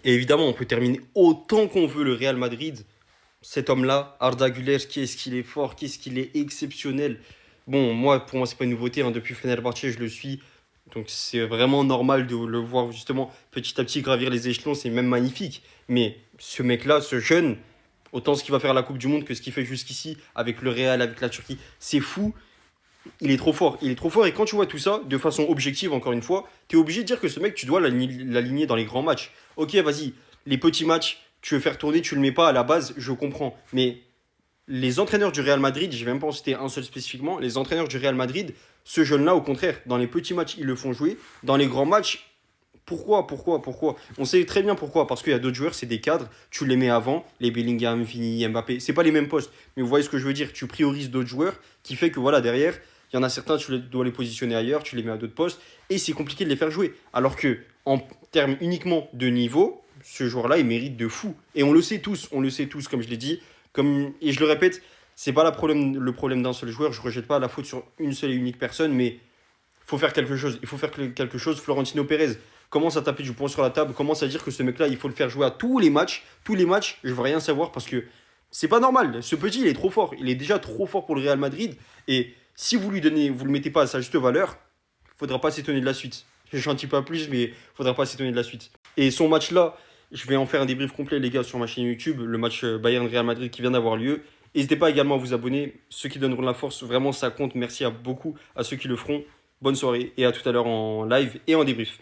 Et évidemment, on peut terminer autant qu'on veut le Real Madrid. Cet homme-là, Arda Güler, qu'est-ce qu'il est fort, qu'est-ce qu'il est exceptionnel. Bon, pour moi, c'est pas une nouveauté, hein. Depuis Fenerbahçe, je le suis. Donc c'est vraiment normal de le voir justement petit à petit gravir les échelons, c'est même magnifique. Mais ce mec-là, ce jeune, autant ce qu'il va faire à la Coupe du Monde que ce qu'il fait jusqu'ici avec le Real, avec la Turquie, c'est fou. Il est trop fort. Il est trop fort. Et quand tu vois tout ça, de façon objective, encore une fois, tu es obligé de dire que ce mec, tu dois l'aligner dans les grands matchs. Ok, vas-y, les petits matchs, tu veux faire tourner, tu le mets pas à la base, je comprends. Mais les entraîneurs du Real Madrid, je vais même pas en citer un seul spécifiquement, les entraîneurs du Real Madrid, ce jeune-là, au contraire, dans les petits matchs, ils le font jouer. Dans les grands matchs, pourquoi? On sait très bien pourquoi. Parce qu'il y a d'autres joueurs, c'est des cadres, tu les mets avant, les Bellingham, Vini, Mbappé. C'est pas les mêmes postes. Mais vous voyez ce que je veux dire. Tu priorises d'autres joueurs qui fait que voilà, derrière, il y en a certains, dois les positionner ailleurs, tu les mets à d'autres postes. Et c'est compliqué de les faire jouer. Alors que, en termes uniquement de niveau, ce joueur-là, il mérite de fou. Et on le sait tous, comme je l'ai dit. Et je le répète, c'est pas le problème d'un seul joueur. Je rejette pas la faute sur une seule et unique personne, mais faut faire quelque chose. Il faut faire quelque chose. Florentino Pérez commence à taper du poing sur la table, commence à dire que ce mec-là, il faut le faire jouer à tous les matchs. Tous les matchs, je veux rien savoir parce que c'est pas normal. Ce petit, il est trop fort. Il est déjà trop fort pour le Real Madrid. Et si vous le mettez pas à sa juste valeur, faudra pas s'étonner de la suite. Je n'en dis pas plus, mais faudra pas s'étonner de la suite. Et son match-là, je vais en faire un débrief complet, les gars, sur ma chaîne YouTube, le match Bayern-Real Madrid qui vient d'avoir lieu. N'hésitez pas également à vous abonner. Ceux qui donneront la force, vraiment, ça compte. Merci à beaucoup à ceux qui le feront. Bonne soirée et à tout à l'heure en live et en débrief.